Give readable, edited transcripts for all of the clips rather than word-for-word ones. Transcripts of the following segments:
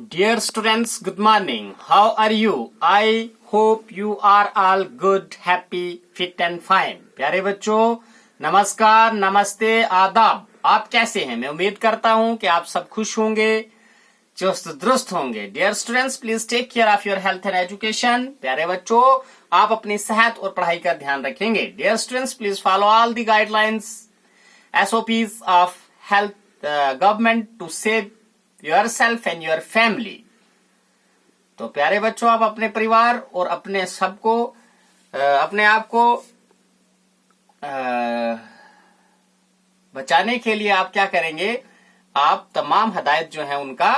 Dear students, good morning. How are you? I hope you are all good, happy, fit and fine. प्यारे बच्चों, नमस्कार, नमस्ते, आदाब। आप कैसे हैं? मैं उम्मीद करता हूं कि आप सब खुश होंगे, चुस्त दुरुस्त होंगे। Dear students, please take care of your health and education. प्यारे बच्चों, आप अपनी सेहत और पढ़ाई का ध्यान रखेंगे। Dear students, please follow all the guidelines, SOPs of health government to save yourself and your family। तो प्यारे बच्चों, आप अपने परिवार और अपने सबको अपने आप को बचाने के लिए आप क्या करेंगे? आप तमाम हदायत जो है उनका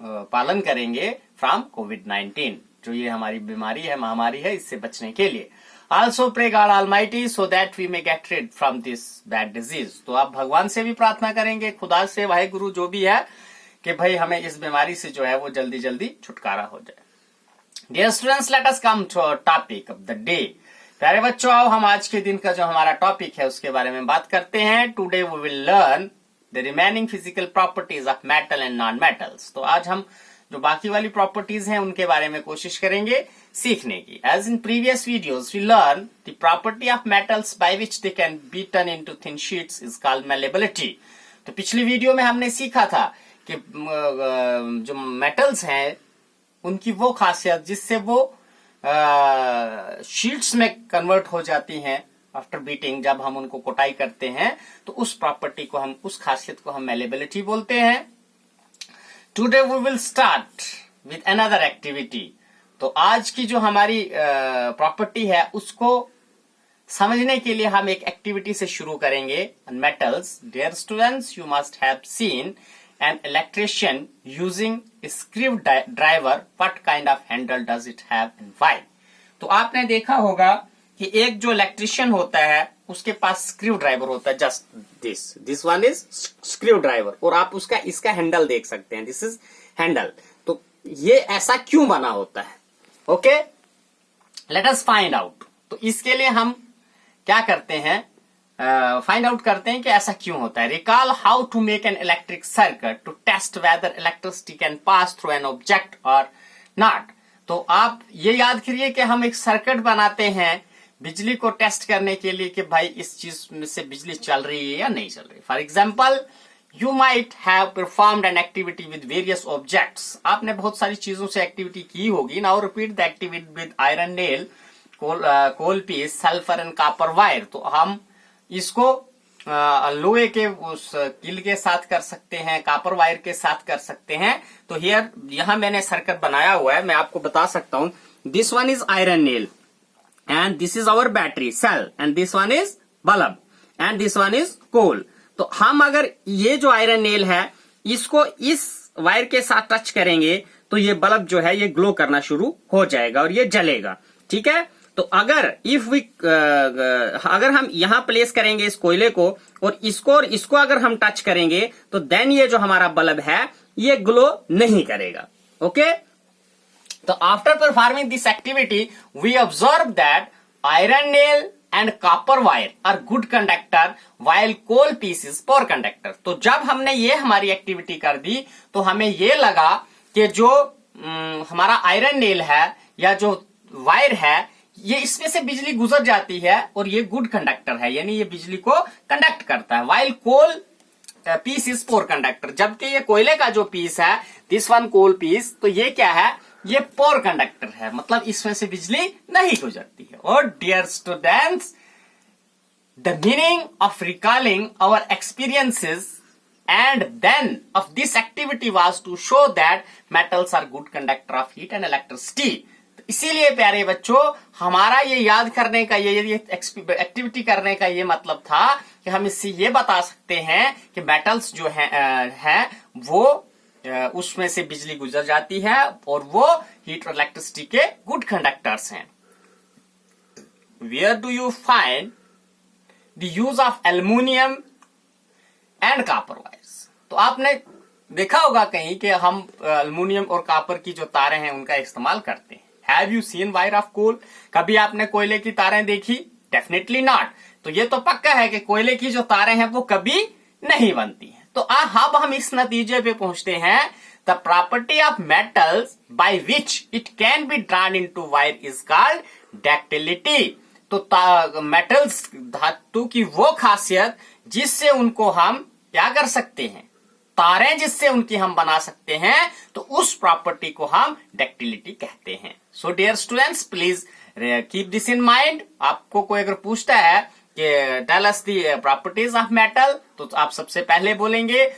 पालन करेंगे फ्रॉम कोविड-19, जो ये हमारी बीमारी है, महामारी है, इससे बचने के लिए। Also pray God Almighty so that we may get rid from this bad disease। तो आप भगवान से भी प्रार्थना करेंगे, खुदा से, वाहेगुरु जो भी है, कि भाई हमें इस बीमारी से जो है वो जल्दी जल्दी छुटकारा हो जाए। Dear students, let us come to our topic of the day। प्यारे बच्चों, आओ हम आज के दिन का जो हमारा टॉपिक है उसके बारे में बात करते हैं। Today we will learn the remaining physical properties of metal and non-metals। तो आज हम जो बाकी वाली प्रॉपर्टीज हैं उनके बारे में कोशिश करेंगे सीखने की। As in previous videos, we learn the property of metals by which they can be turned into thin sheets is called malleability। तो पिछली वीडियो में हमने सीखा था कि जो मेटल्स हैं उनकी वो खासियत जिससे वो शीट्स में कन्वर्ट हो जाती हैं आफ्टर बीटिंग। जब हम उनको कुटाई करते हैं तो उस प्रॉपर्टी को हम, उस खासियत को हम मैलेबिलिटी बोलते हैं। Today we will start with another activity। तो आज की जो हमारी प्रॉपर्टी है उसको समझने के लिए हम एक एक्टिविटी से शुरू करेंगे। metals, dear students, you must have seen an electrician using a screwdriver। What kind of handle does it have and why? तो आपने देखा होगा कि एक जो इलेक्ट्रिशियन होता है उसके पास स्क्रू ड्राइवर होता है, just this one is screw driver, और आप उसका इसका हैंडल देख सकते हैं, दिस इज हैंडल। तो ये ऐसा क्यों बना होता है? Okay, let us find out. तो इसके लिए हम क्या करते हैं, फाइंड आउट करते हैं कि ऐसा क्यों होता है। Recall how to make an electric circuit to test whether electricity can pass through an object और नॉट। तो आप ये याद करिए कि हम एक सर्किट बनाते हैं बिजली को टेस्ट करने के लिए कि भाई इस चीज में से बिजली चल रही है या नहीं चल रही। For example, you might have performed an activity with various objects. आपने बहुत सारी चीजों से एक्टिविटी की होगी। Now repeat the activity with iron nail, coal piece, sulphur and copper wire. तो हम इसको लोहे के उस कील के साथ कर सकते हैं, कॉपर वायर के साथ कर सकते हैं। तो हियर यहां मैंने सर्किट बनाया हुआ है, मैं आपको बता सकता हूं। This one is iron nail and this is our battery cell and this one is bulb and this one is coal। तो हम अगर ये जो आयरन नेल है इसको इस वायर के साथ टच करेंगे तो ये बल्ब जो है ये ग्लो करना शुरू हो जाएगा और ये जलेगा। ठीक है, तो अगर अगर हम यहां प्लेस करेंगे इस कोयले को और इसको अगर हम टच करेंगे तो देन ये जो हमारा बल्ब है ये ग्लो नहीं करेगा। ओके, तो after performing this activity, we observed that iron nail and copper wire are good conductor while coal piece is poor conductor। तो जब हमने ये हमारी एक्टिविटी कर दी तो हमें ये लगा कि जो हमारा आयरन नेल है या जो वायर है ये इसमें से बिजली गुजर जाती है और ये गुड कंडक्टर है, यानी ये बिजली को कंडक्ट करता है। while coal piece is poor conductor, जबकि ये कोयले का जो पीस है, दिस वन कोल पीस, तो ये क्या है, ये पोर कंडक्टर है, मतलब इसमें से बिजली नहीं गुजरती है। और dear students, the meaning of recalling our experiences and then of this activity was to show that metals are good conductor of heat and electricity. इसीलिए प्यारे बच्चों, हमारा ये याद करने का, ये एक्टिविटी करने का ये मतलब था कि हम इससे ये बता सकते हैं कि मेटल्स जो है वो उसमें से बिजली गुजर जाती है और वो हीट और इलेक्ट्रिसिटी के गुड कंडक्टर्स हैं। Where do you find the use of aluminium and copper wires. तो आपने देखा होगा कहीं कि हम एल्यूमिनियम और कॉपर की जो तारें हैं उनका इस्तेमाल करते हैं। Have you seen wire of coal? कभी आपने कोयले की तारें देखी? Definitely not. तो ये तो पक्का है कि कोयले की जो तारें हैं वो कभी नहीं बनती हैं। तो अब हम इस नतीजे पे पहुंचते हैं the property of metals by which it can be drawn into wire is called ductility. तो मेटल्स धातु की वो खासियत जिससे उनको हम क्या कर सकते हैं, तारें जिससे उनकी हम बना सकते हैं, तो उस प्रॉपर्टी को हम डक्टिलिटी कहते हैं। So dear students, please keep this in mind. आपको कोई अगर पूछता है कि tell us the properties of metal, तो आप सबसे पहले बोलेंगे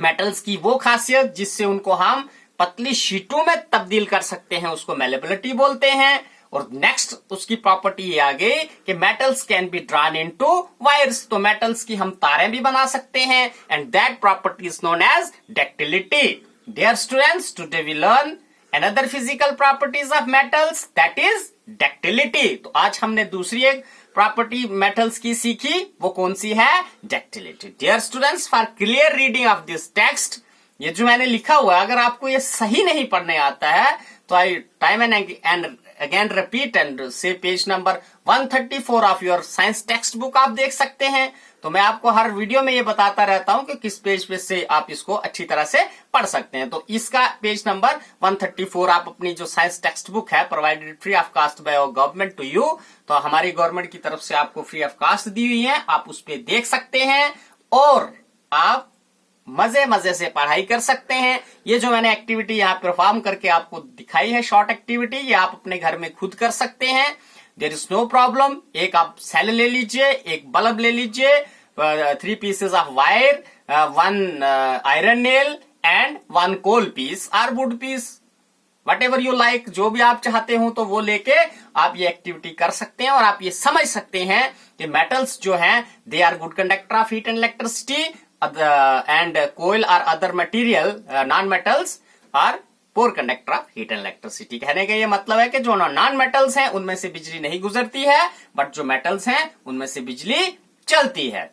मेटल्स की वो खासियत जिससे उनको हम पतली शीटों में तब्दील कर सकते हैं, उसको मेलेबिलिटी बोलते हैं। और नेक्स्ट उसकी प्रॉपर्टी ये आ गई कि metals can be drawn into wires, तो मेटल्स की हम तारें भी बना सकते हैं, and that property is known as ductility. Dear students, today we learn another physical properties of metals, that is ductility। तो आज हमने दूसरी एक प्रॉपर्टी मेटल्स की सीखी, वो कौन सी है, ductility. Dear students, for clear reading of this text, ये जो मैंने लिखा हुआ है, अगर आपको ये सही नहीं पढ़ने आता है तो I time and again repeat and से page number 134 of your science textbook आप देख सकते हैं। तो मैं आपको हर वीडियो में ये बताता रहता हूं कि किस पेज पे से आप इसको अच्छी तरह से पढ़ सकते हैं। तो इसका पेज नंबर 134 आप अपनी जो साइंस टेक्स्ट बुक है, provided free of cost by government to you, तो हमारी गवर्नमेंट की तरफ से आपको फ्री ऑफ कास्ट दी हुई है, आप उस पर देख सकते हैं और आप मजे मजे से पढ़ाई कर सकते हैं। ये जो मैंने एक्टिविटी यहाँ परफॉर्म करके आपको दिखाई है, शॉर्ट एक्टिविटी, ये आप अपने घर में खुद कर सकते हैं। There is no problem. एक आप सेल ले लीजिए, एक बल्ब ले लीजिए, 3 pieces of wire, 1 iron nail and 1 coal piece और wood piece, whatever you like, जो भी आप चाहते हो तो वो लेके आप ये एक्टिविटी कर सकते हैं और आप ये समझ सकते हैं कि मेटल्स जो हैं they are good conductor of heat and electricity, and coil or other material non-metals are poor conductor of heat and electricity। कहने का ये मतलब है कि जो नॉन मेटल्स हैं उनमें से बिजली नहीं गुजरती है, बट जो मेटल्स हैं उनमें से बिजली चलती है।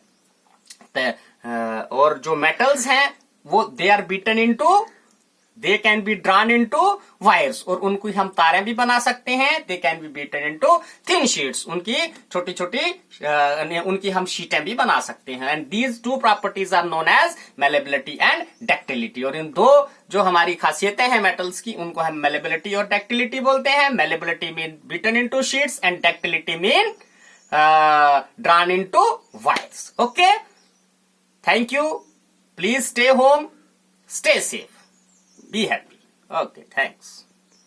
और जो मेटल्स हैं वो they are beaten into, they can be drawn into wires, और उनको हम तारें भी बना सकते हैं। They can be beaten into thin sheets, उनकी छोटी छोटी उनकी हम शीटें भी बना सकते हैं। And these 2 properties are known as malleability and ductility. और इन 2 जो हमारी खासियतें हैं मेटल्स की, उनको हम मेलेबिलिटी और डक्टिलिटी बोलते हैं। Malleability mean beaten into sheets and ductility mean drawn into wires. Okay, thank you. Please stay home, stay safe, be happy. Okay, thanks.